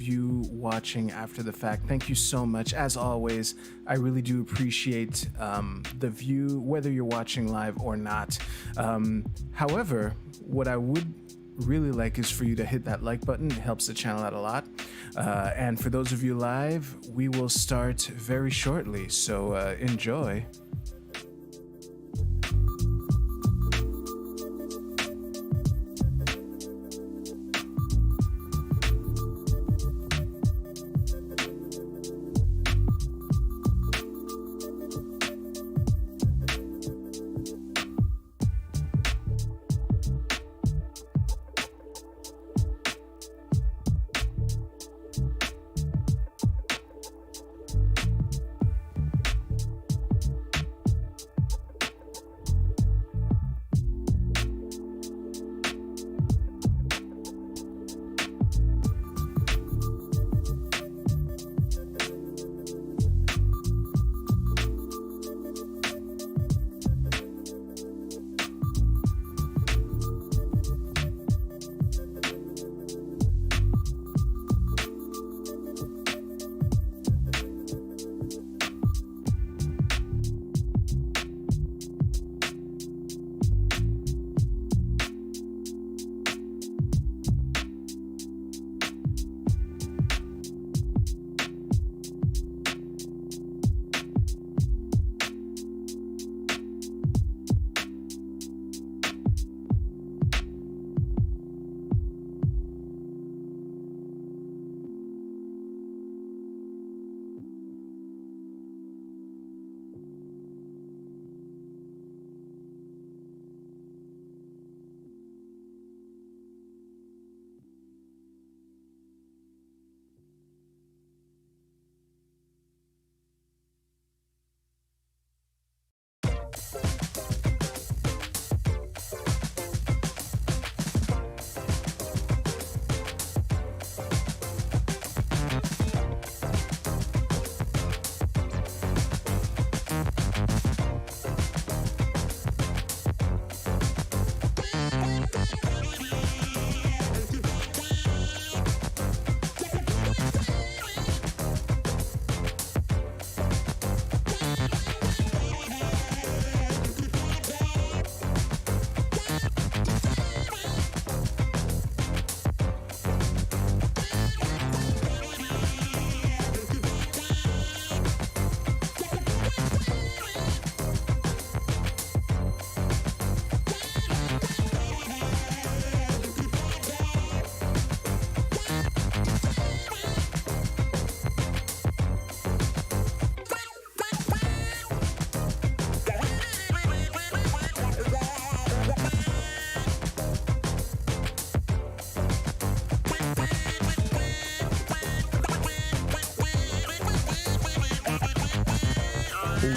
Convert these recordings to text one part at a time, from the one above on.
you watching after the fact, thank you so much. As always, I really do appreciate the view, whether you're watching live or not. However, what I would really like is for you to hit that like button. It helps the channel out a lot. And for those of you live, we will start very shortly, so enjoy.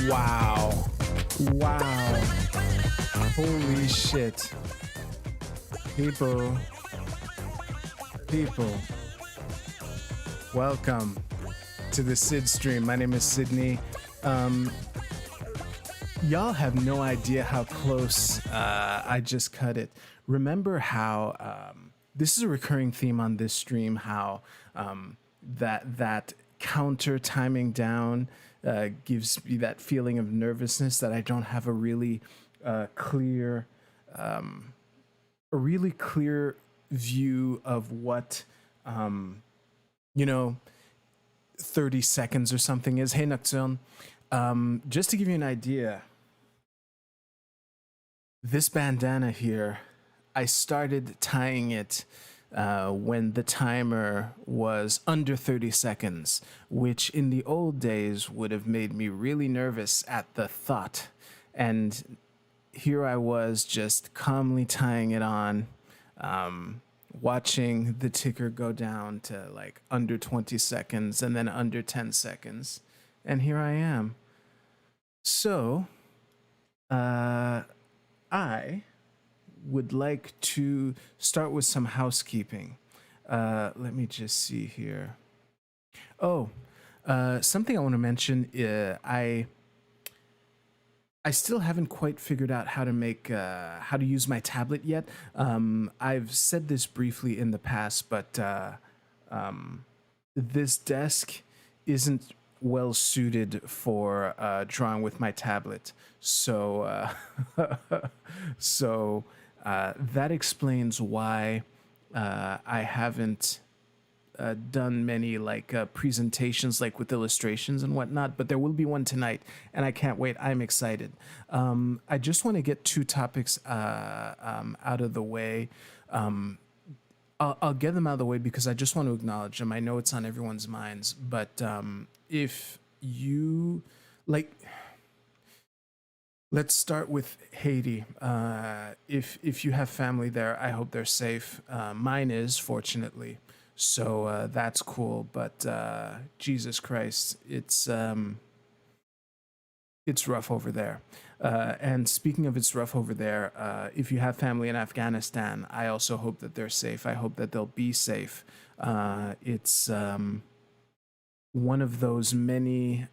Wow. Wow. Holy shit. People. People. Welcome to the SydStream. My name is Sydney. Y'all have no idea how close I just cut it. Remember how this is a recurring theme on this stream, how that counter timing down gives me that feeling of nervousness that I don't have a really clear view of what 30 seconds or something is. Hey Nocturne, just to give you an idea, this bandana here, I started tying it when the timer was under 30 seconds, which in the old days would have made me really nervous at the thought. And here I was just calmly tying it on, watching the ticker go down to like under 20 seconds and then under 10 seconds. And here I am. So, I would like to start with some housekeeping. Let me just see here. Oh, something I want to mention. I still haven't quite figured out how to use my tablet yet. I've said this briefly in the past, but this desk isn't well suited for drawing with my tablet. So, so that explains why I haven't done many like presentations like with illustrations and whatnot, but there will be one tonight and I can't wait. I'm excited. I just want to get two topics out of the way. I'll get them out of the way because I just want to acknowledge them. I know it's on everyone's minds, but if you like, let's start with Haiti. If you have family there, I hope they're safe. Mine is, fortunately, so that's cool. But Jesus Christ, it's rough over there. And speaking of it's rough over there, if you have family in Afghanistan, I also hope that they're safe. I hope that they'll be safe. It's one of those many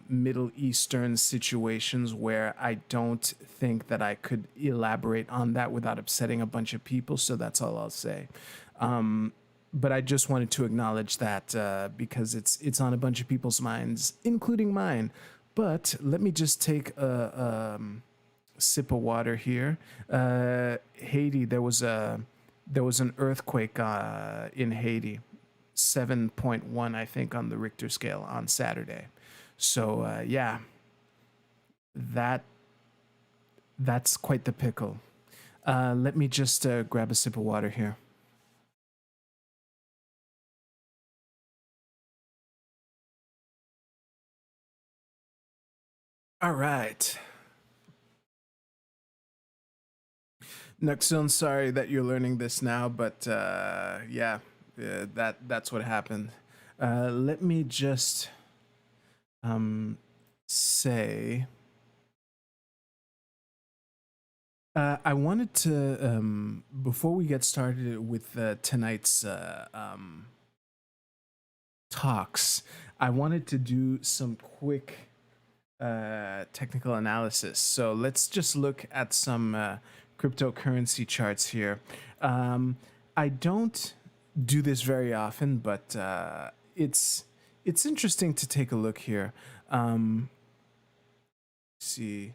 Middle Eastern situations where I don't think that I could elaborate on that without upsetting a bunch of people. So that's all I'll say. But I just wanted to acknowledge that because it's on a bunch of people's minds, including mine. But let me just take a sip of water here. Haiti, there was an earthquake in Haiti, 7.1, I think, on the Richter scale on Saturday. So yeah, that's quite the pickle. Let me just grab a sip of water here. All right. Nuxon, sorry that you're learning this now, but yeah, that's what happened. Let me just say I wanted to before we get started with tonight's talks, I wanted to do some quick technical analysis. So let's just look at some cryptocurrency charts here. I don't do this very often, but it's interesting to take a look here. See,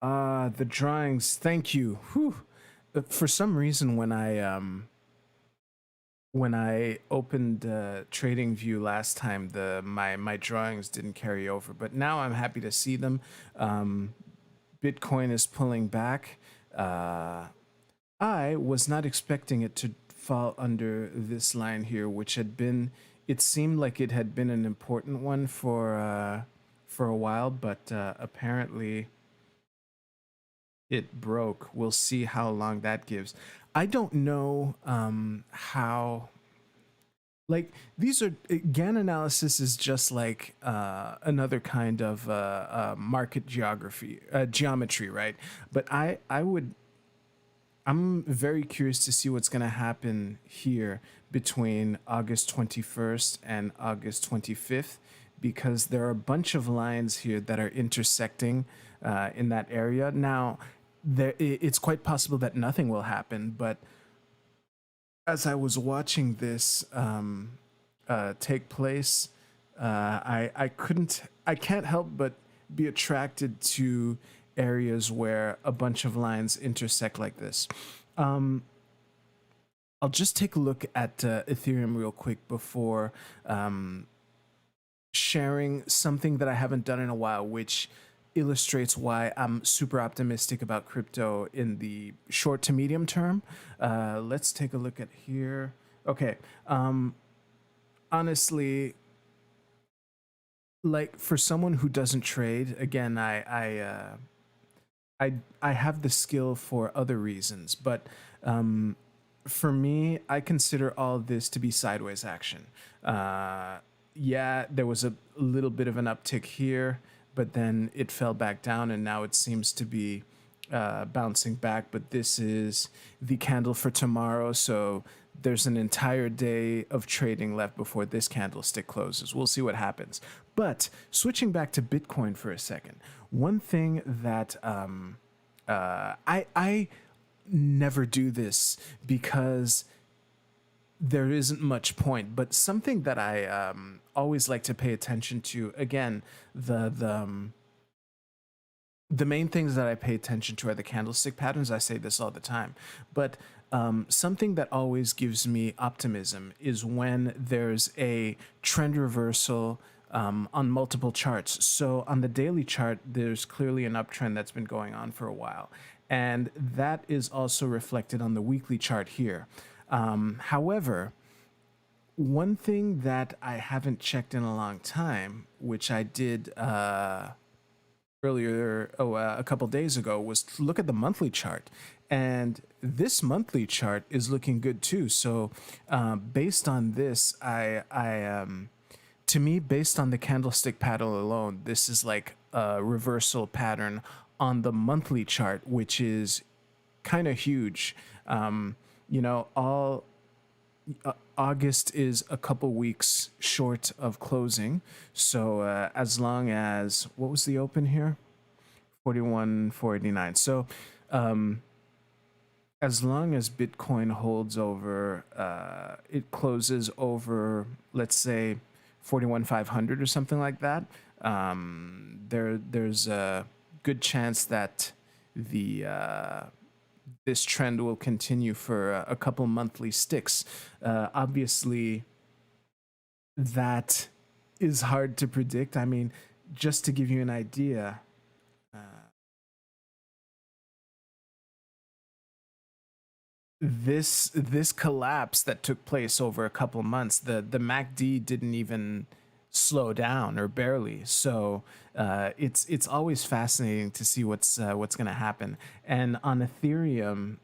the drawings. Thank you. Whew. For some reason, when I opened TradingView last time, my drawings didn't carry over, but now I'm happy to see them. Bitcoin is pulling back. I was not expecting it to fall under this line here, which had been. It seemed like it had been an important one for a while, but apparently it broke. We'll see how long that gives. I don't know how. Like these are GAN analysis is just like another kind of market geometry, right? But I'm very curious to see what's going to happen here between August 21st and August 25th, because there are a bunch of lines here that are intersecting in that area. Now, it's quite possible that nothing will happen, but as I was watching this take place, I can't help but be attracted to areas where a bunch of lines intersect like this. I'll just take a look at Ethereum real quick before sharing something that I haven't done in a while, which illustrates why I'm super optimistic about crypto in the short to medium term. Let's take a look at here. Okay. Honestly, like for someone who doesn't trade, again, I have the skill for other reasons, but for me, I consider all of this to be sideways action. Yeah, there was a little bit of an uptick here, but then it fell back down, and now it seems to be bouncing back. But this is the candle for tomorrow, so there's an entire day of trading left before this candlestick closes. We'll see what happens. But switching back to Bitcoin for a second, one thing that I never do this because there isn't much point. But something that I always like to pay attention to, again, the main things that I pay attention to are the candlestick patterns. I say this all the time, but something that always gives me optimism is when there's a trend reversal on multiple charts. So on the daily chart, there's clearly an uptrend that's been going on for a while, and that is also reflected on the weekly chart here. However, one thing that I haven't checked in a long time, which I did earlier, a couple days ago, was to look at the monthly chart, and this monthly chart is looking good too. So, based on this, to me, based on the candlestick pattern alone, this is like a reversal pattern on the monthly chart, which is kind of huge. All August is a couple weeks short of closing. So as long as, what was the open here? 41,489. So as long as Bitcoin holds over, it closes over, let's say, 41,500 or something like that. There's a good chance that the this trend will continue for a couple monthly sticks. Obviously, that is hard to predict. I mean, just to give you an idea, this collapse that took place over a couple months, the MACD didn't even slow down, or barely. So it's always fascinating to see what's going to happen. And on Ethereum,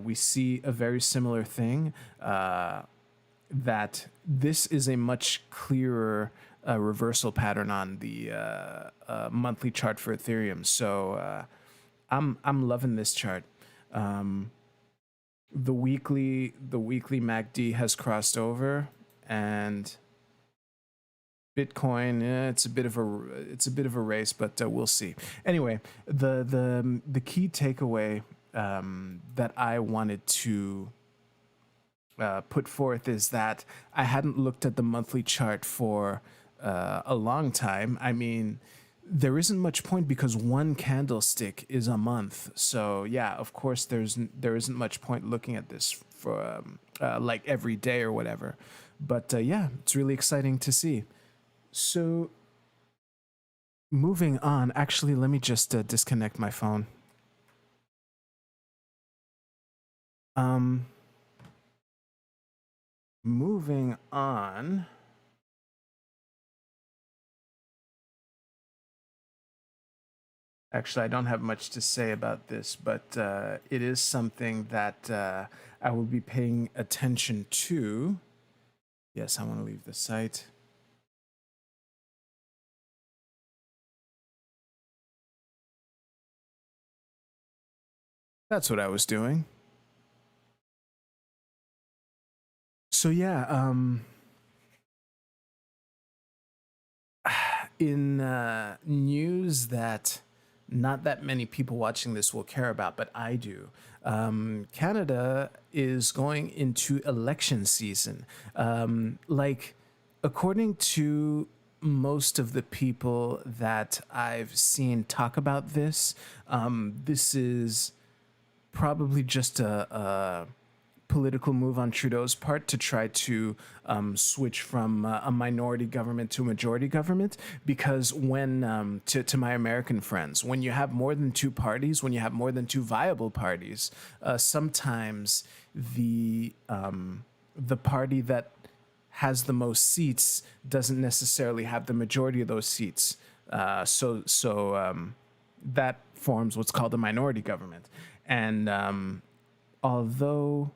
we see a very similar thing. That this is a much clearer reversal pattern on the monthly chart for Ethereum. So I'm loving this chart. The weekly MACD has crossed over, and Bitcoin, it's a bit of a race, but we'll see. Anyway, the key takeaway that I wanted to put forth is that I hadn't looked at the monthly chart for a long time. I mean, there isn't much point because one candlestick is a month. So yeah, of course, there isn't much point looking at this for like every day or whatever. But yeah, it's really exciting to see. So moving on, actually, let me just disconnect my phone. Moving on. Actually, I don't have much to say about this, but it is something that I will be paying attention to. Yes, I want to leave the site. That's what I was doing. So yeah, in news that not that many people watching this will care about, but I do. Canada is going into election season. Like, according to most of the people that I've seen talk about this, this is probably just a political move on Trudeau's part to try to switch from a minority government to a majority government. Because when, to my American friends, when you have more than two parties, when you have more than two viable parties, sometimes the party that has the most seats doesn't necessarily have the majority of those seats. So that forms what's called a minority government. And although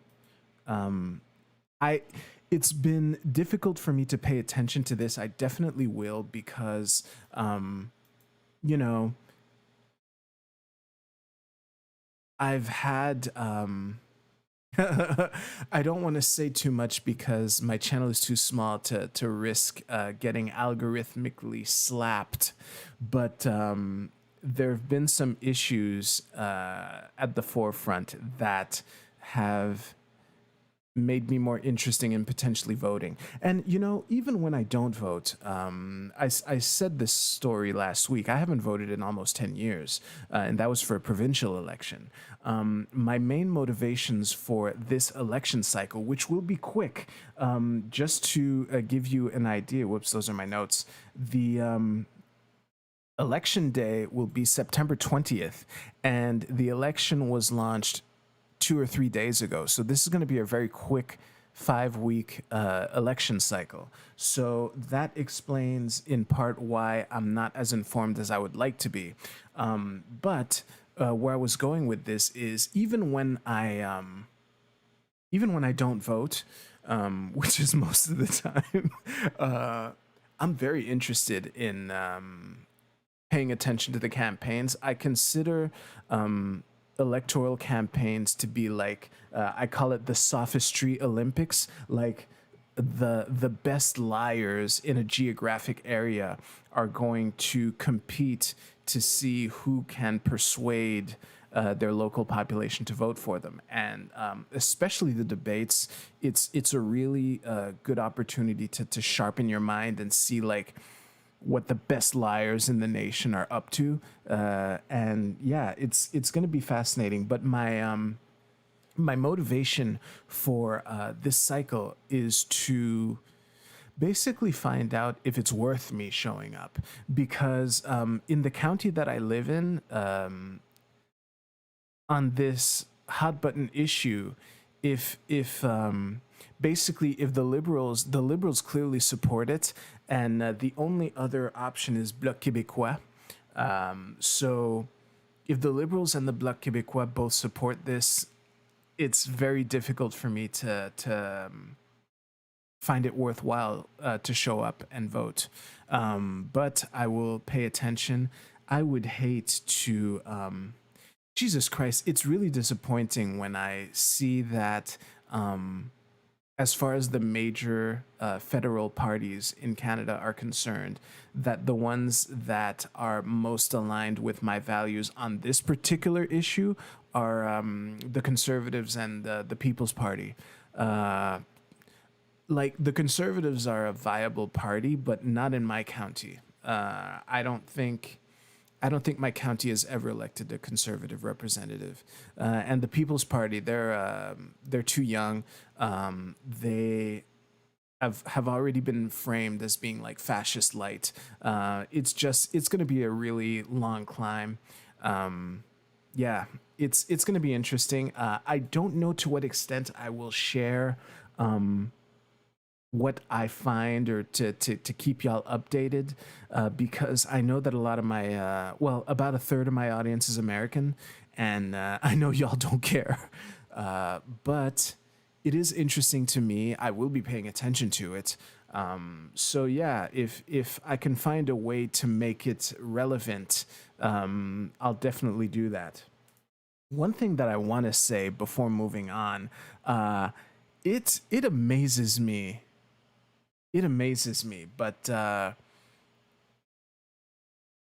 it's been difficult for me to pay attention to this, I definitely will, because you know, I've had I don't want to say too much because my channel is too small to risk getting algorithmically slapped, but there have been some issues at the forefront that have made me more interesting in potentially voting. And you know, even when I don't vote, I said this story last week. I haven't voted in almost 10 years, and that was for a provincial election. My main motivations for this election cycle, which will be quick, just to give you an idea. Whoops, those are my notes. The election day will be September 20th, and the election was launched 2 or 3 days ago. So this is going to be a very quick 5 week election cycle. So that explains in part why I'm not as informed as I would like to be. But where I was going with this is even when I don't vote, which is most of the time, I'm very interested in paying attention to the campaigns. I consider electoral campaigns to be like, I call it the sophistry Olympics. Like the best liars in a geographic area are going to compete to see who can persuade their local population to vote for them. And especially the debates, it's a really good opportunity to sharpen your mind and see like what the best liars in the nation are up to. And yeah, it's going to be fascinating. But my motivation for this cycle is to basically find out if it's worth me showing up, because in the county that I live in, on this hot button issue, if basically if the liberals clearly support it, and the only other option is Bloc Québécois. So if the liberals and the Bloc Québécois both support this, it's very difficult for me to find it worthwhile to show up and vote. But I will pay attention. I would hate to. Jesus Christ, it's really disappointing when I see that, as far as the major federal parties in Canada are concerned, that the ones that are most aligned with my values on this particular issue are the Conservatives and the People's Party. Like, the Conservatives are a viable party, but not in my county. I don't think my county has ever elected a conservative representative, and the People's Party, they're too young. They have already been framed as being like fascist light. It's going to be a really long climb. Yeah, it's going to be interesting. I don't know to what extent I will share what I find, or to keep y'all updated, because I know that a lot of my, well, about a third of my audience is American, and I know y'all don't care. But it is interesting to me. I will be paying attention to it. So yeah, if I can find a way to make it relevant, I'll definitely do that. One thing that I want to say before moving on, it amazes me. It amazes me, but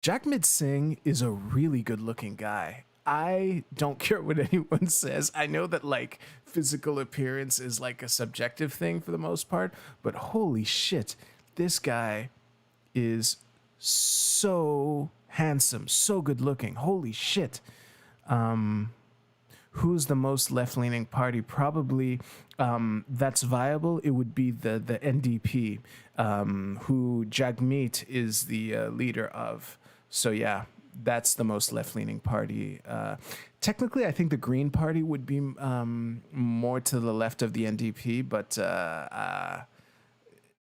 Jagmeet Singh is a really good-looking guy. I don't care what anyone says. I know that like physical appearance is like a subjective thing for the most part, but holy shit, this guy is so handsome, so good-looking. Holy shit. Who's the most left-leaning party? Probably that's viable. It would be the NDP, who Jagmeet is the leader of. So yeah, that's the most left-leaning party. Technically, I think the Green Party would be more to the left of the NDP, but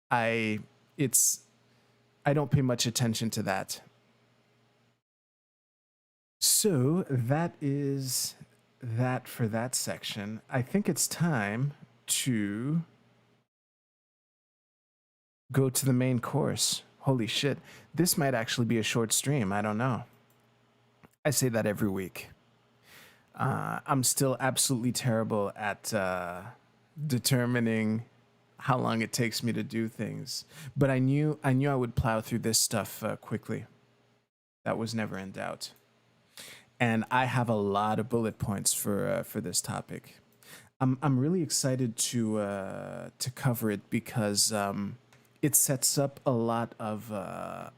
I don't pay much attention to that. So that is that for that section. I think it's time to go to the main course. Holy shit. This might actually be a short stream. I don't know. I say that every week. I'm still absolutely terrible at determining how long it takes me to do things. But I knew I would plow through this stuff quickly. That was never in doubt. And I have a lot of bullet points for this topic. I'm really excited to cover it because it sets up a lot of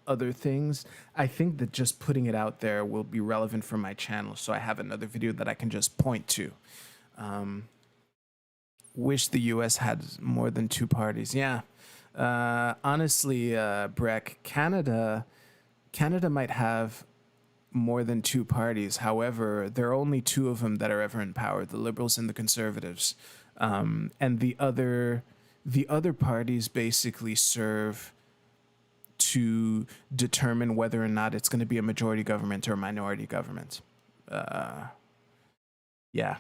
other things. I think that just putting it out there will be relevant for my channel, so I have another video that I can just point to. Wish the U.S. had more than two parties. Yeah, honestly, Breck, Canada might have more than two parties. However, there are only two of them that are ever in power: the Liberals and the Conservatives, and the other parties basically serve to determine whether or not it's going to be a majority government or a minority government. Yeah,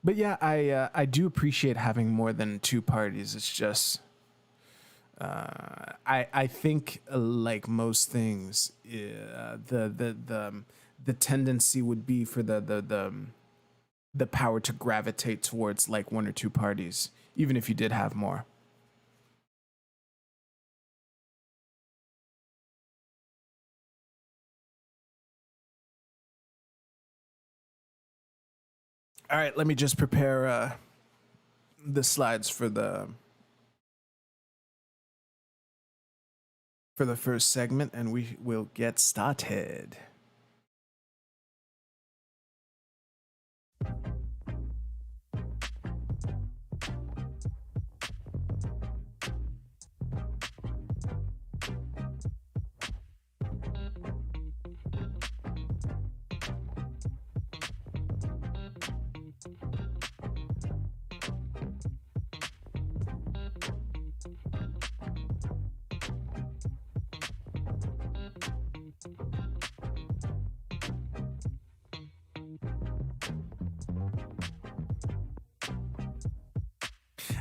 but yeah, I do appreciate having more than two parties. It's just I think like most things, the tendency would be for the power to gravitate towards like one or two parties, even if you did have more. All right, let me just prepare the slides for the first segment, and we will get started.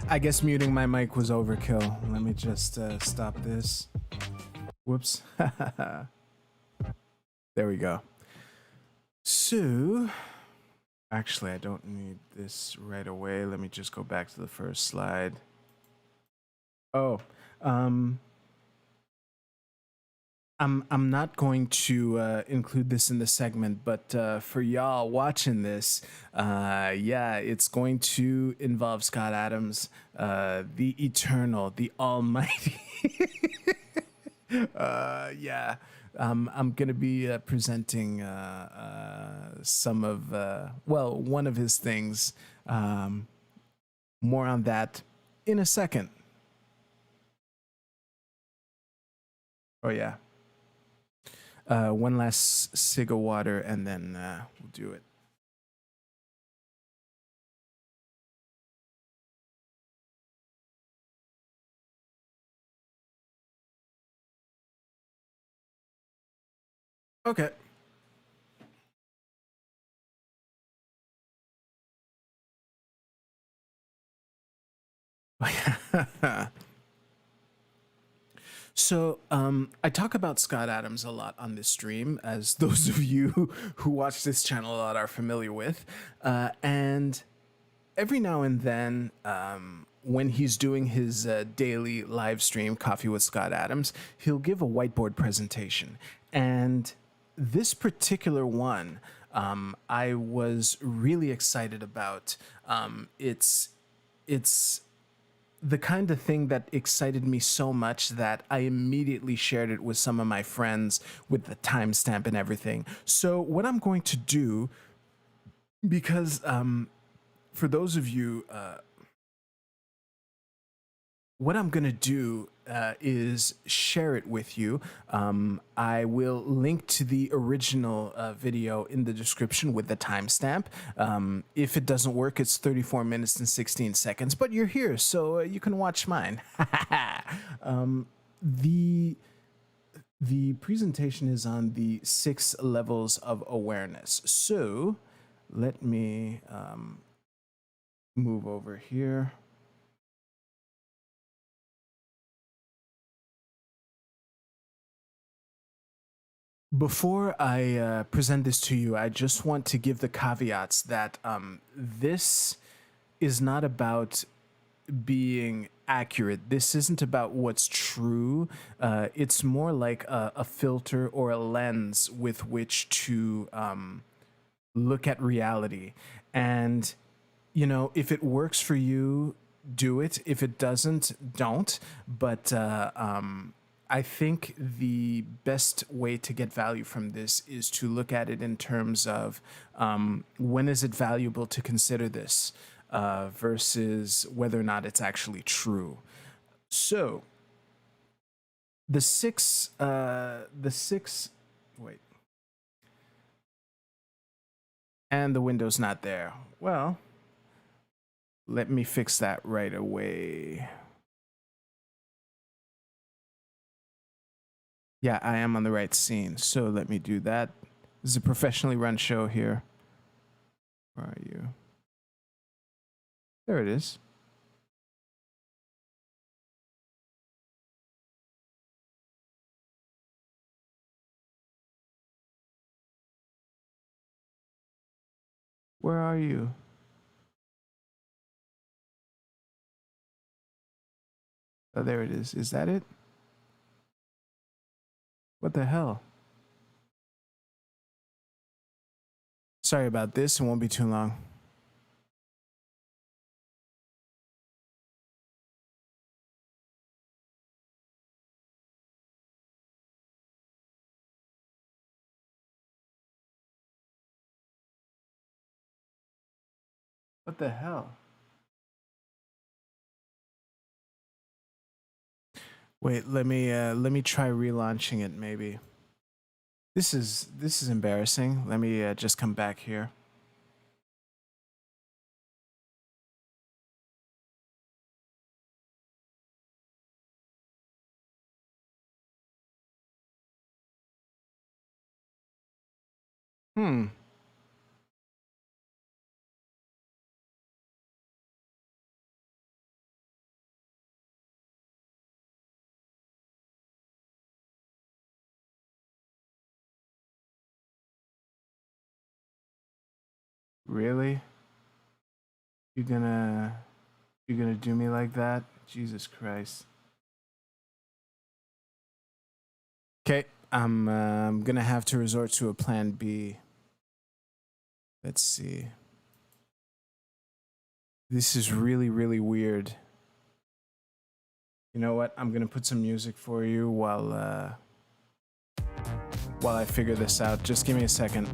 I guess muting my mic was overkill. Let me just stop this. Whoops. There we go. So, actually, I don't need this right away. Let me just go back to the first slide. Oh, I'm not going to include this in the segment, but for y'all watching this, yeah, it's going to involve Scott Adams, the Eternal, the Almighty. Yeah, I'm gonna be presenting some of, well, one of his things. More on that in a second. Oh yeah. One last cig of water, and then we'll do it. Okay. So I talk about Scott Adams a lot on this stream, as those of you who watch this channel a lot are familiar with. And every now and then, when he's doing his daily live stream, Coffee with Scott Adams, he'll give a whiteboard presentation. And this particular one, I was really excited about. It's the kind of thing that excited me so much that I immediately shared it with some of my friends with the timestamp and everything. So what I'm going to do, because for those of you, what I'm going to do is share it with you. I will link to the original video in the description with the timestamp. If it doesn't work, it's 34 minutes and 16 seconds, but you're here, so you can watch mine. The presentation is on the 6 levels of awareness. So let me move over here. Before I present this to you, I just want to give the caveats that this is not about being accurate. This isn't about what's true. It's more like a filter or a lens with which to look at reality. And you know, if it works for you, do it. If it doesn't, don't. But I think the best way to get value from this is to look at it in terms of when is it valuable to consider this versus whether or not it's actually true. So the six, wait, and the window's not there. Well, let me fix that right away. Yeah, I am on the right scene. So let me do that. This is a professionally run show here. Where are you? There it is. Where are you? Oh, there it is. Is that it? What the hell? Sorry about this. It won't be too long. What the hell? Wait, let me try relaunching it maybe. This is embarrassing. Let me just come back here. Hmm. Really? You gonna you gonna do me like that? Jesus Christ. Okay, I'm gonna have to resort to a plan B. Let's see. This is really, really weird. You know what? I'm gonna put some music for you while I figure this out. Just give me a second.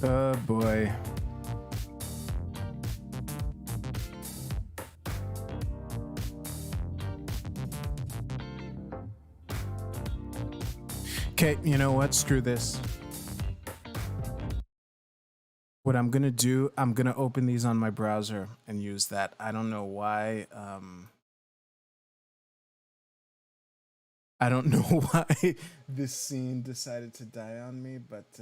Oh boy. Okay, you know what? Screw this. What I'm gonna do, I'm gonna open these on my browser and use that. I don't know why. I don't know why this scene decided to die on me, but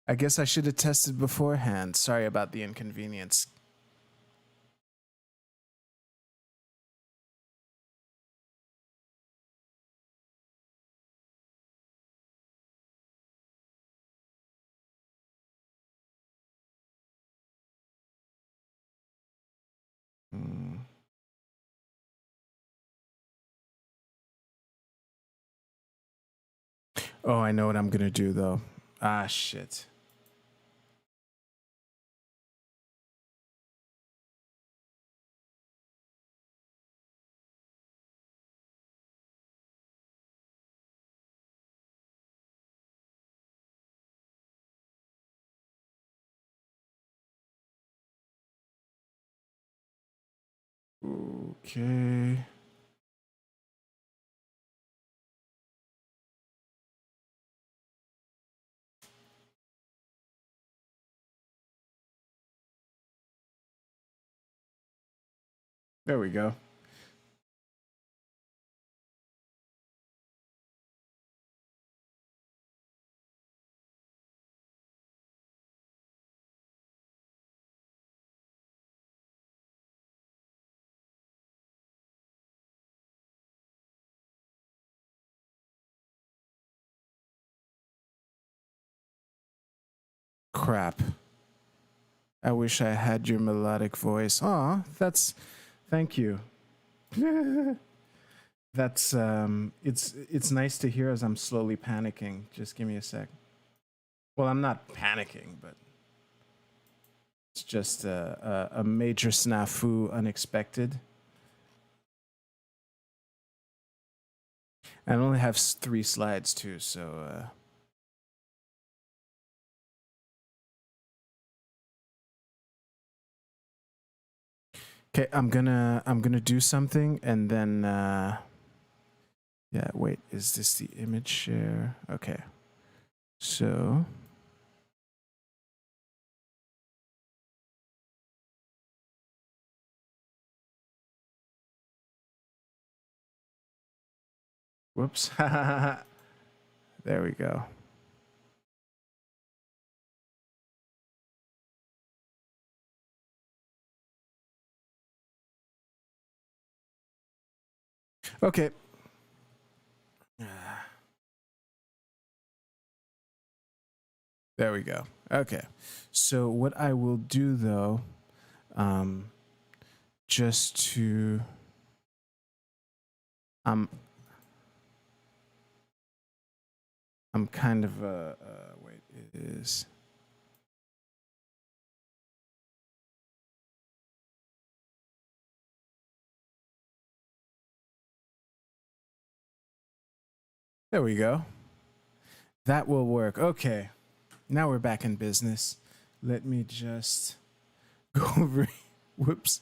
I guess I should have tested beforehand. Sorry about the inconvenience. Hmm. Oh, I know what I'm gonna do though. Ah, shit. Okay. There we go. Crap. I wish I had your melodic voice. Aw, thank you. That's it's nice to hear as I'm slowly panicking. Just give me a sec. Well, I'm not panicking, but it's just a major snafu, unexpected. I only have 3 slides too, so okay, I'm gonna do something and then yeah, wait, is this the image share? Okay. So whoops. There we go. Okay. There we go. Okay. So what I will do though, just to I'm kind of wait, it is there we go. That will work. Okay. Now we're back in business. Let me just go over whoops.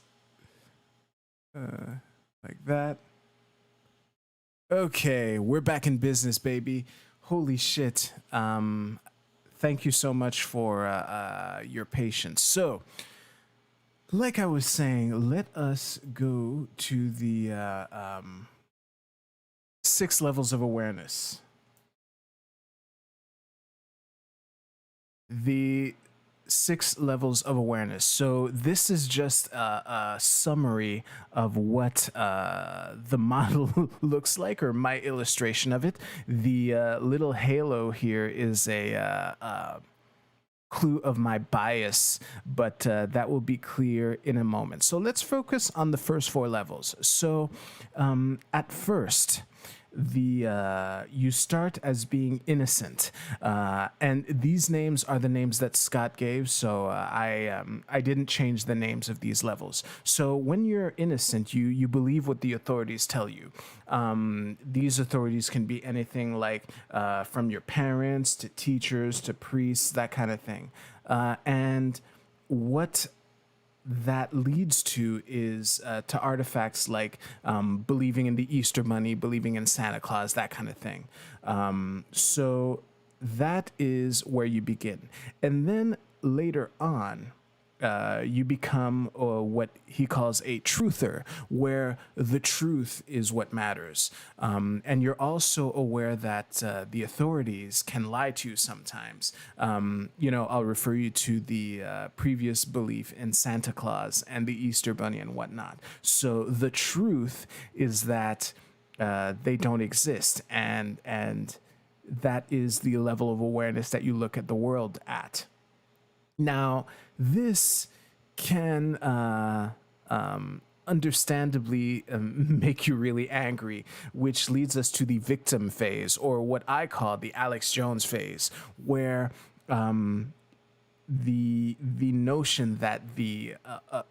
Like that. Okay, we're back in business, baby. Holy shit. Thank you so much for your patience. So, like I was saying, let us go to the 6 levels of awareness. The 6 levels of awareness. So this is just a summary of what the model looks like, or my illustration of it. The little halo here is a clue of my bias, but that will be clear in a moment. So let's focus on the first 4 levels. So at first, you start as being innocent, and these names are the names that Scott gave. So I didn't change the names of these levels. So when you're innocent, you believe what the authorities tell you. These authorities can be anything like from your parents to teachers to priests, that kind of thing, and what that leads to is to artifacts like believing in the Easter Bunny, believing in Santa Claus, that kind of thing. So that is where you begin. And then later on, you become what he calls a truther, where the truth is what matters. And you're also aware that the authorities can lie to you sometimes. I'll refer you to the previous belief in Santa Claus and the Easter Bunny and whatnot. So the truth is that they don't exist, and that is the level of awareness that you look at the world at. Now, this can understandably make you really angry, which leads us to the victim phase, or what I call the Alex Jones phase, where the notion that the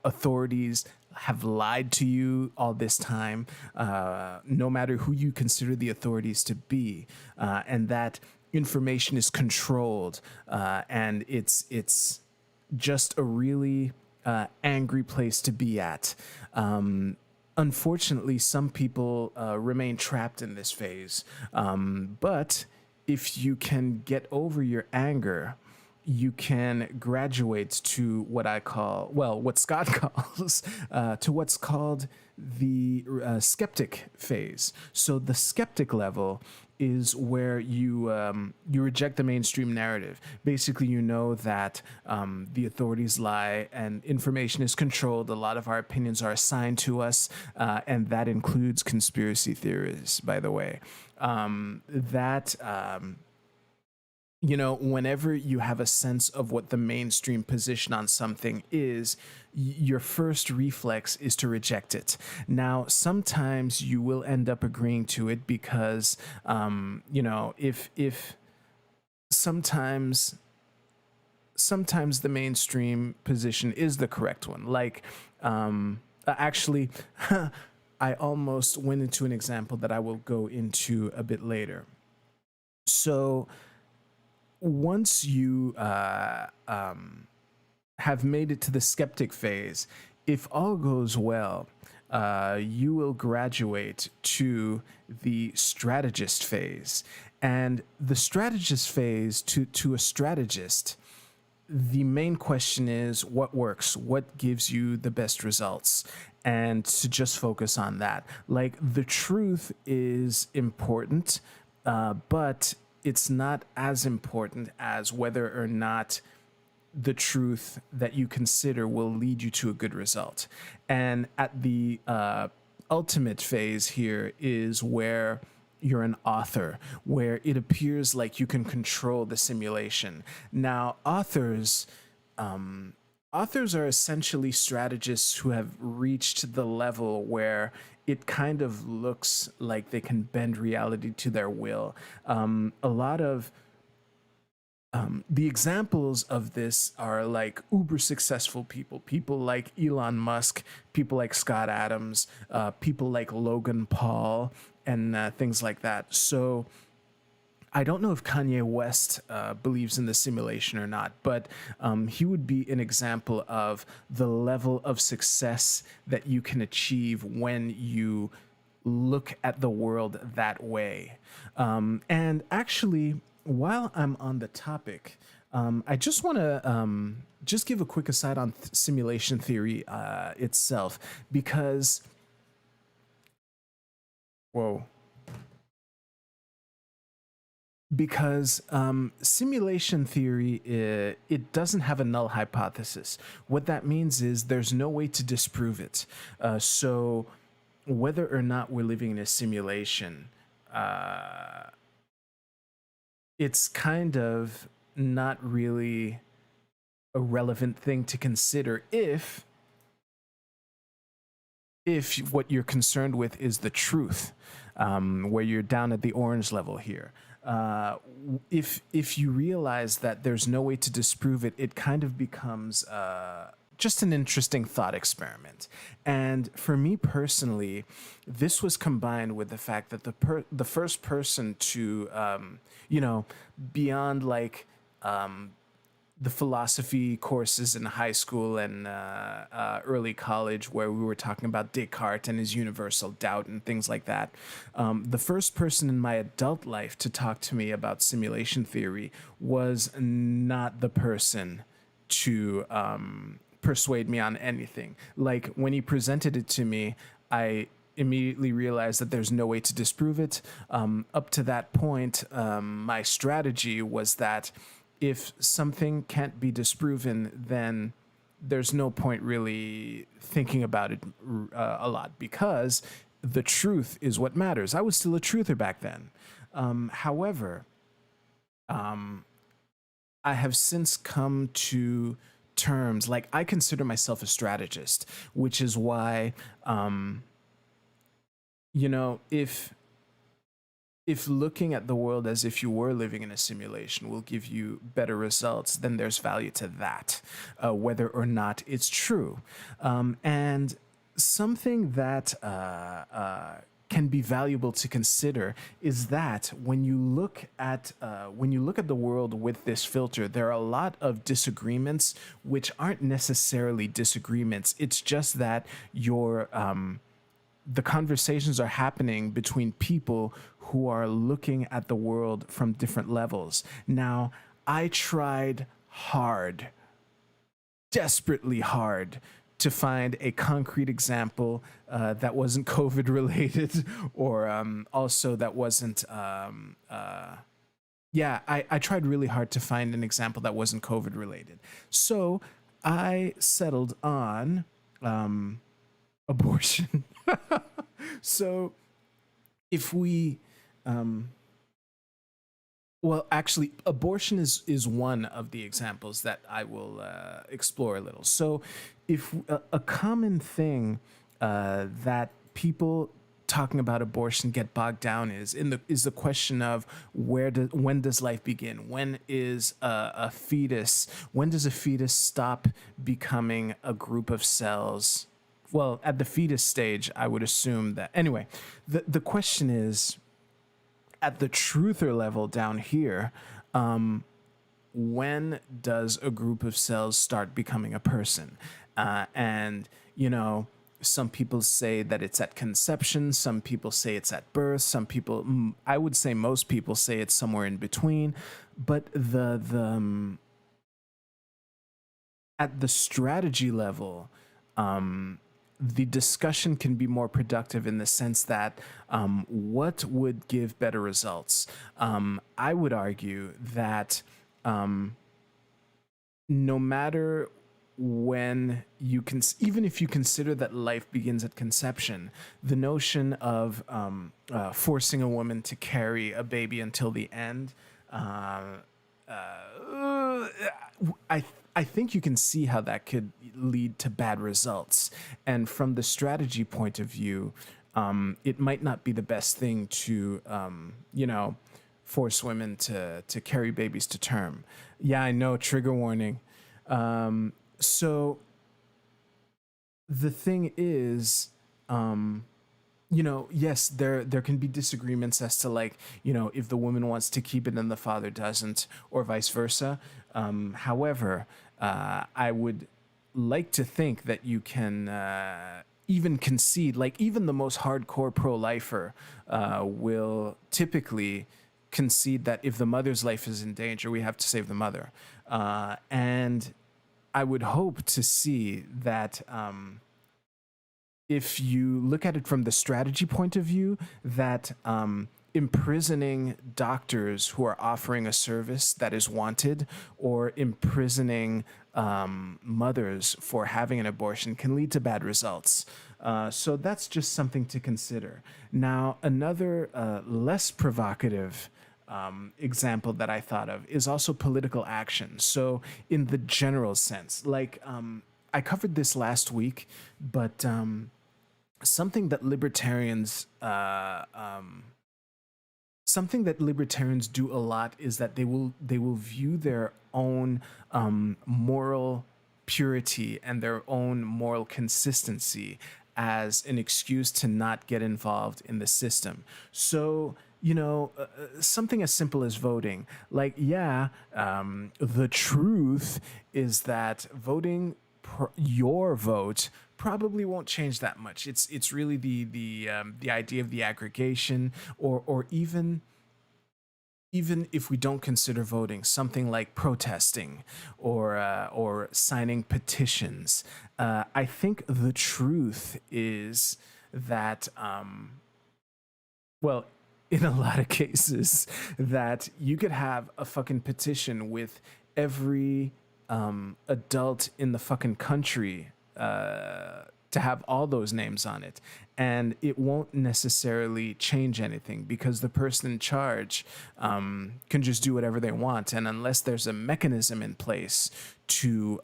authorities have lied to you all this time, no matter who you consider the authorities to be, and that information is controlled, and it's just a really angry place to be at. unfortunately, some people remain trapped in this phase. But if you can get over your anger, you can graduate to what I call, well, what Scott calls, to what's called the skeptic phase. So the skeptic level is where you reject the mainstream narrative. Basically, you know that the authorities lie and information is controlled. A lot of our opinions are assigned to us, and that includes conspiracy theories, by the way. That whenever you have a sense of what the mainstream position on something is, your first reflex is to reject it. Now, sometimes you will end up agreeing to it because, if sometimes the mainstream position is the correct one. Like, actually, I almost went into an example that I will go into a bit later. So, once you have made it to the skeptic phase, if all goes well, you will graduate to the strategist phase. And the strategist phase, to a strategist, the main question is what works, what gives you the best results, and to just focus on that. Like, the truth is important, but it's not as important as whether or not the truth that you consider will lead you to a good result. And at the ultimate phase here is where you're an author, where it appears like you can control the simulation. Now, authors are essentially strategists who have reached the level where it kind of looks like they can bend reality to their will. A lot of the examples of this are like uber successful people like Elon Musk, people like Scott Adams, people like Logan Paul, and things like that. So I don't know if Kanye West believes in the simulation or not, but he would be an example of the level of success that you can achieve when you look at the world that way. And actually, while I'm on the topic, I just want to just give a quick aside on simulation theory itself, because, whoa, simulation theory, it doesn't have a null hypothesis. What that means is there's no way to disprove it. So whether or not we're living in a simulation, it's kind of not really a relevant thing to consider if what you're concerned with is the truth, where you're down at the orange level here. If you realize that there's no way to disprove it, it kind of becomes just an interesting thought experiment. And for me personally, this was combined with the fact that the first person to, beyond like the philosophy courses in high school and early college, where we were talking about Descartes and his universal doubt and things like that. The first person in my adult life to talk to me about simulation theory was not the person to persuade me on anything. Like, when he presented it to me, I immediately realized that there's no way to disprove it. Up to that point, my strategy was that if something can't be disproven, then there's no point really thinking about it a lot, because the truth is what matters. I was still a truther back then. However, I have since come to terms, like, I consider myself a strategist, which is why, if looking at the world as if you were living in a simulation will give you better results, then there's value to that, whether or not it's true. And something that can be valuable to consider is that when you look at the world with this filter, there are a lot of disagreements which aren't necessarily disagreements. It's just that the conversations are happening between people who are looking at the world from different levels. Now, I tried hard, desperately hard, to find a concrete example that wasn't COVID related, or also that wasn't. Yeah, I tried really hard to find an example that wasn't COVID related. So I settled on abortion. So if we well, actually, abortion is one of the examples that I will explore a little. So, if a common thing that people talking about abortion get bogged down is the question of when does life begin? When is a fetus? When does a fetus stop becoming a group of cells? Well, at the fetus stage, I would assume that. Anyway, the question is, at the truther level down here, when does a group of cells start becoming a person? And, you know, some people say that it's at conception, some people say it's at birth, some people, I would say most people say it's somewhere in between. But at the strategy level, the discussion can be more productive in the sense that what would give better results? I would argue that no matter when you can, even if you consider that life begins at conception, the notion of forcing a woman to carry a baby until the end, I think you can see how that could lead to bad results. And from the strategy point of view, it might not be the best thing to, force women to carry babies to term. Yeah, I know, trigger warning. So the thing is, yes, there can be disagreements as to, like, if the woman wants to keep it and the father doesn't, or vice versa. However, I would like to think that you can even concede, like, even the most hardcore pro-lifer will typically concede that if the mother's life is in danger, we have to save the mother. And I would hope to see that if you look at it from the strategy point of view, that imprisoning doctors who are offering a service that is wanted, or imprisoning mothers for having an abortion, can lead to bad results. So that's just something to consider. Now, another less provocative example that I thought of is also political action. So, in the general sense, like, I covered this last week, but something that libertarians do a lot is that they will view their own moral purity and their own moral consistency as an excuse to not get involved in the system. So, something as simple as voting. Like, yeah, the truth is that voting your vote probably won't change that much. It's really the idea of the aggregation, or even if we don't consider voting, something like protesting or signing petitions. I think the truth is that, well, in a lot of cases, that you could have a fucking petition with every adult in the fucking country to have all those names on it, and it won't necessarily change anything, because the person in charge can just do whatever they want. And unless there's a mechanism in place to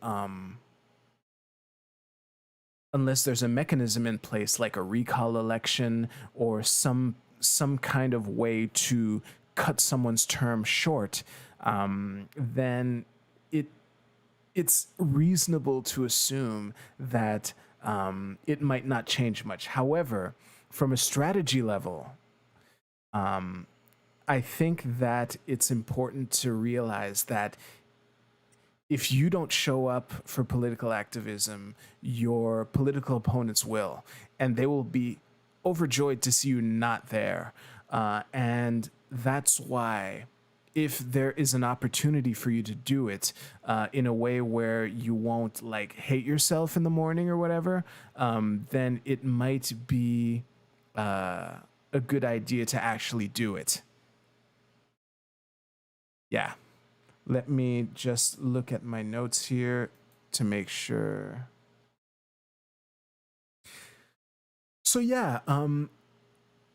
like a recall election, or some kind of way to cut someone's term short, then it's reasonable to assume that it might not change much. However, from a strategy level, I think that it's important to realize that if you don't show up for political activism, your political opponents will, and they will be overjoyed to see you not there. And that's why, if there is an opportunity for you to do it in a way where you won't like hate yourself in the morning or whatever, then it might be a good idea to actually do it. Yeah. Let me just look at my notes here to make sure. So yeah,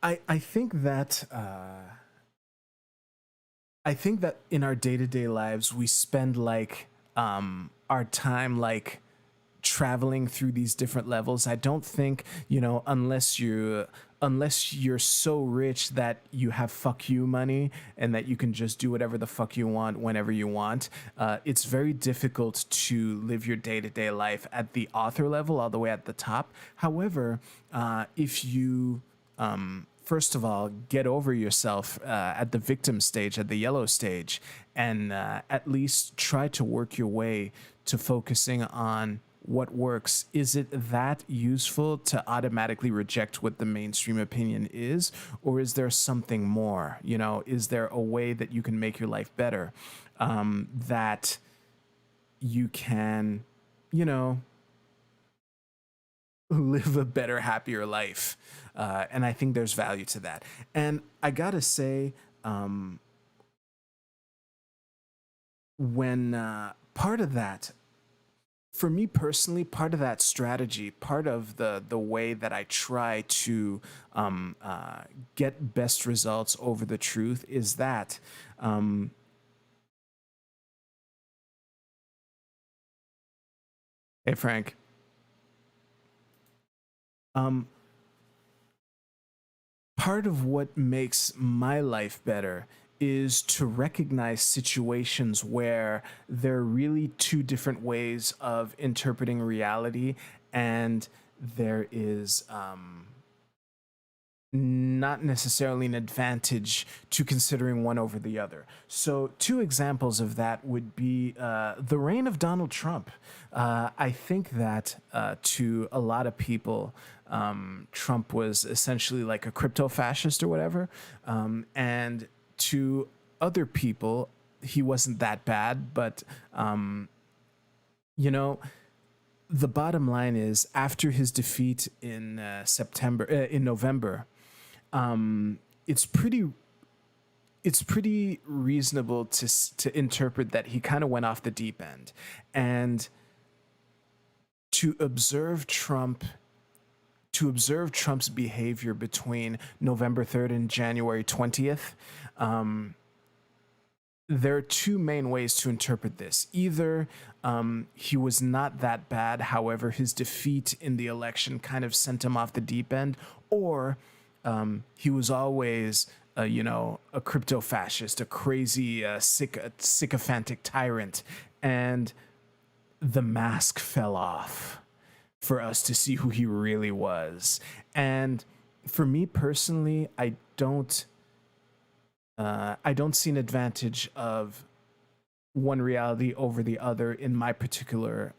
I think that in our day-to-day lives we spend like our time like traveling through these different levels. I don't think, unless you're so rich that you have fuck you money and that you can just do whatever the fuck you want whenever you want, it's very difficult to live your day-to-day life at the author level all the way at the top. However, if you first of all, get over yourself at the victim stage, at the yellow stage, and at least try to work your way to focusing on what works. Is it that useful to automatically reject what the mainstream opinion is? Or is there something more? Is there a way that you can make your life better? That you can, live a better, happier life. And I think there's value to that. And I gotta say, when part of that, for me personally, part of that strategy, part of the way that I try to get best results over the truth is that hey Frank, part of what makes my life better is to recognize situations where there are really two different ways of interpreting reality, and there is not necessarily an advantage to considering one over the other. So, two examples of that would be the reign of Donald Trump. I think that to a lot of people, Trump was essentially like a crypto fascist or whatever. And to other people, he wasn't that bad. But, the bottom line is, after his defeat in November, it's pretty reasonable to interpret that he kind of went off the deep end. And to observe Trump's behavior between November 3rd and January 20th, there are two main ways to interpret this. Either he was not that bad, however, his defeat in the election kind of sent him off the deep end, or he was always, a crypto fascist, a crazy, sycophantic tyrant, and the mask fell off for us to see who he really was. And for me personally, I don't see an advantage of one reality over the other in my particular,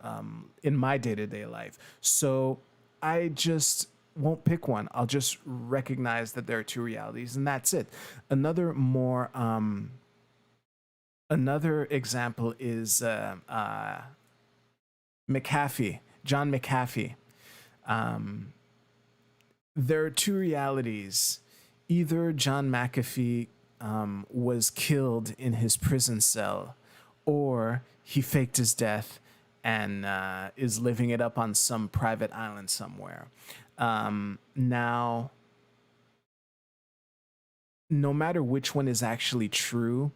in my day-to-day life. So I just won't pick one. I'll just recognize that there are two realities, and that's it. Another example is McAfee, John McAfee. There are two realities. Either John McAfee was killed in his prison cell, or he faked his death and is living it up on some private island somewhere. Now, no matter which one is actually true,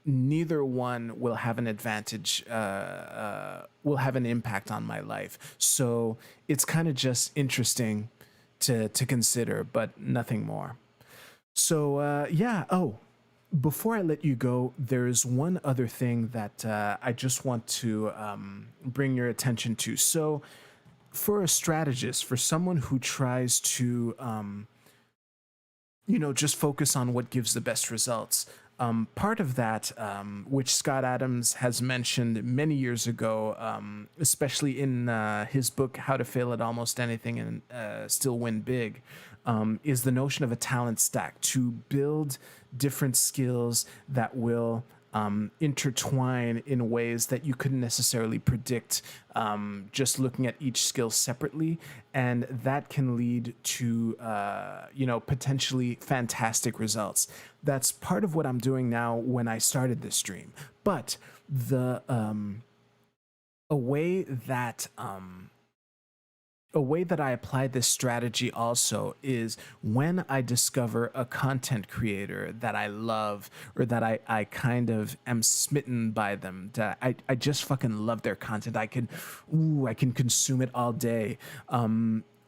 neither one will have an advantage, will have an impact on my life. So it's kind of just interesting to consider, but nothing more. So, yeah. Oh, before I let you go, there's one other thing that I just want to bring your attention to. So, for a strategist, for someone who tries to, just focus on what gives the best results, part of that, which Scott Adams has mentioned many years ago, especially in his book How to Fail at Almost Anything and Still Win Big, is the notion of a talent stack to build different skills that will intertwine in ways that you couldn't necessarily predict just looking at each skill separately, and that can lead to potentially fantastic results. That's part of what I'm doing now when I started this stream. But the a way that I apply this strategy also is when I discover a content creator that I love, or that I kind of am smitten by them, that I just fucking love their content. I can consume it all day.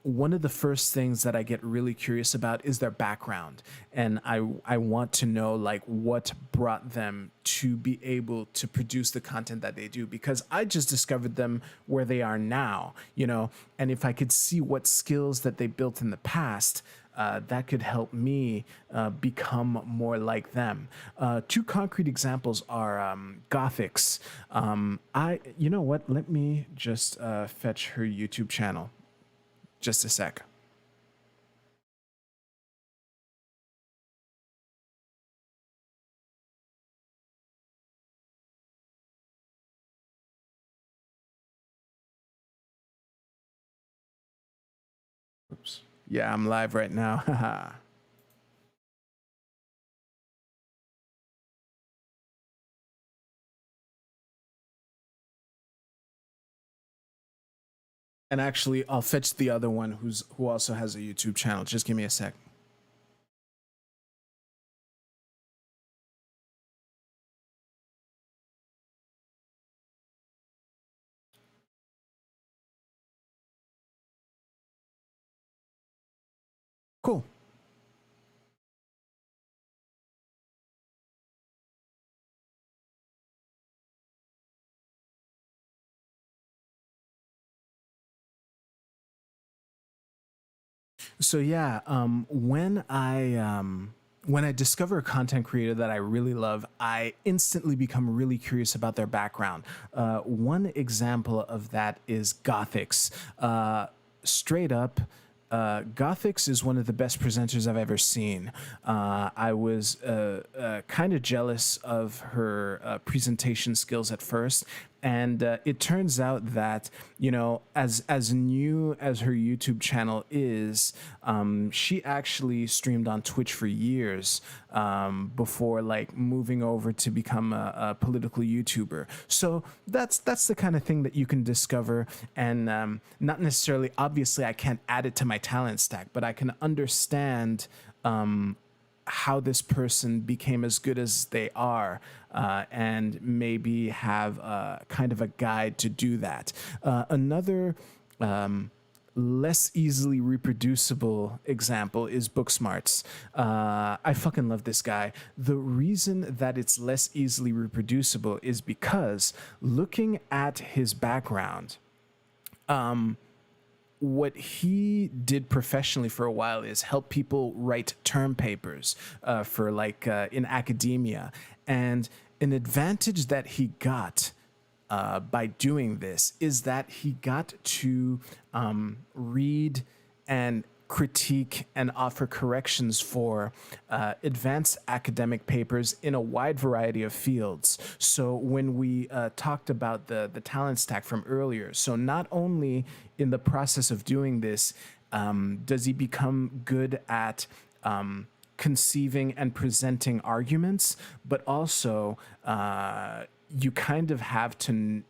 One of the first things that I get really curious about is their background. And I want to know like what brought them to be able to produce the content that they do, because I just discovered them where they are now, and if I could see what skills that they built in the past, that could help me become more like them. Two concrete examples are Gothix. You know what? Let me just fetch her YouTube channel. Just a sec. Oops. Yeah, I'm live right now. Haha. And actually, I'll fetch the other one who also has a YouTube channel. Just give me a sec. Cool. So yeah, when I discover a content creator that I really love, I instantly become really curious about their background. One example of that is Gothix. Straight up, Gothix is one of the best presenters I've ever seen. I was kind of jealous of her presentation skills at first, and it turns out that as new as her YouTube channel is, she actually streamed on Twitch for years before like moving over to become a political YouTuber. So that's the kind of thing that you can discover, and not necessarily, obviously I can't add it to my talent stack, but I can understand how this person became as good as they are, and maybe have kind of a guide to do that. Another less easily reproducible example is Booksmarts. I fucking love this guy. The reason that it's less easily reproducible is because looking at his background, what he did professionally for a while is help people write term papers for like in academia. And an advantage that he got by doing this is that he got to read and critique and offer corrections for advanced academic papers in a wide variety of fields. So when we talked about the talent stack from earlier, so not only in the process of doing this does he become good at conceiving and presenting arguments, but also you kind of have to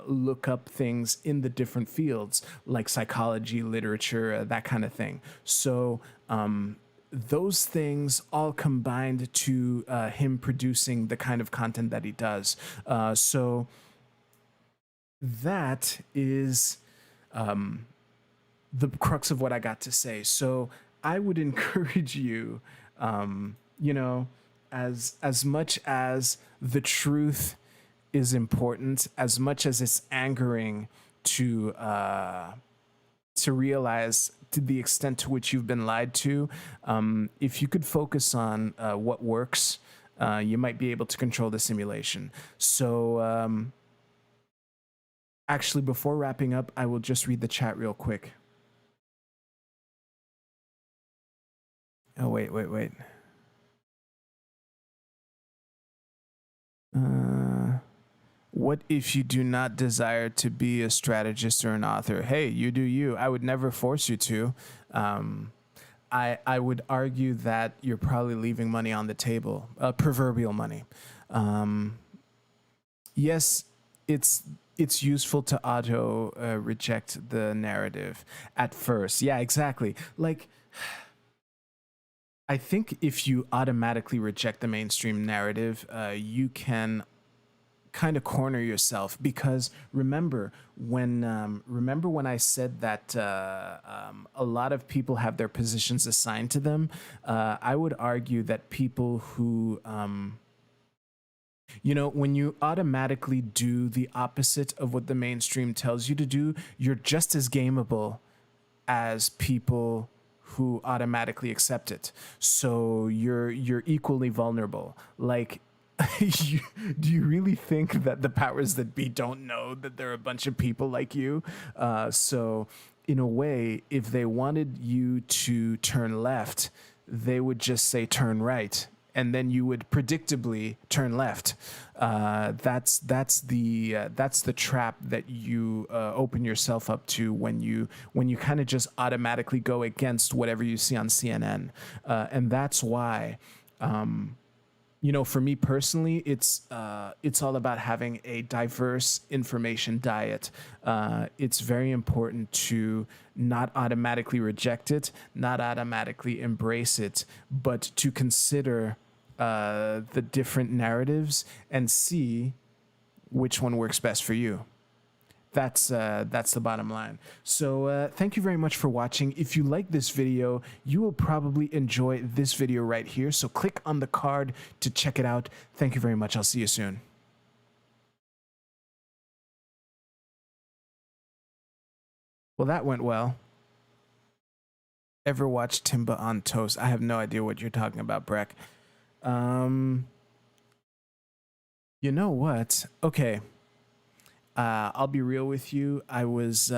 look up things in the different fields like psychology, literature, that kind of thing. So those things all combined to him producing the kind of content that he does. So that is the crux of what I got to say. So I would encourage you, as much as the truth is important, as much as it's angering to realize to the extent to which you've been lied to, if you could focus on what works, you might be able to control the simulation. So actually, before wrapping up, I will just read the chat real quick. Oh, wait. What if you do not desire to be a strategist or an author? Hey, you do you. I would never force you to. I would argue that you're probably leaving money on the table, proverbial money. Yes, it's useful to auto reject the narrative at first. Yeah, exactly. Like, I think if you automatically reject the mainstream narrative, you can kind of corner yourself, because remember when I said that a lot of people have their positions assigned to them. I would argue that people who when you automatically do the opposite of what the mainstream tells you to do, you're just as gameable as people who automatically accept it. So you're equally vulnerable. Like, do you really think that the powers that be don't know that there are a bunch of people like you? So in a way, if they wanted you to turn left, they would just say turn right, and then you would predictably turn left. That's the trap that you open yourself up to when you kind of just automatically go against whatever you see on CNN, and that's why. For me personally, it's all about having a diverse information diet. It's very important to not automatically reject it, not automatically embrace it, but to consider the different narratives and see which one works best for you. That's the bottom line. So thank you very much for watching. If you like this video, you will probably enjoy this video right here. So click on the card to check it out. Thank you very much. I'll see you soon. Well, that went well. Ever watched Timba on Toast? I have no idea what you're talking about, Breck. You know what? Okay. I'll be real with you. I was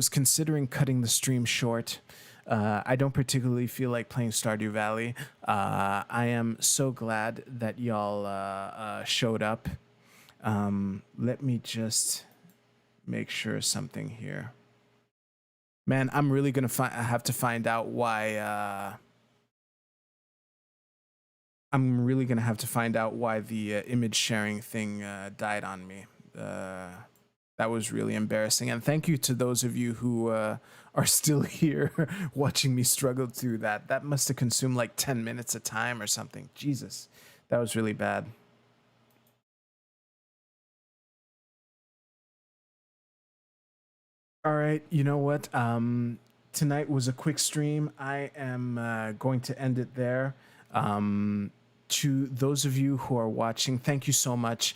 considering cutting the stream short. I don't particularly feel like playing Stardew Valley. I am so glad that y'all showed up. Let me just make sure something here. Man, I'm really gonna have to find out why. I'm really gonna have to find out why the image sharing thing died on me. That was really embarrassing. And thank you to those of you who are still here watching me struggle through that. That must have consumed like 10 minutes of time or something. Jesus, that was really bad. All right, you know what? Tonight was a quick stream. I am going to end it there. To those of you who are watching, thank you so much.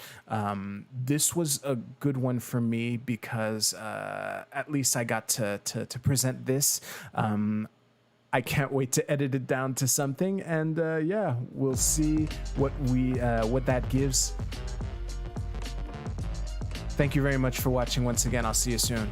This was a good one for me because at least I got to present this. I can't wait to edit it down to something, and yeah, we'll see what that gives. Thank you very much for watching once again. I'll see you soon.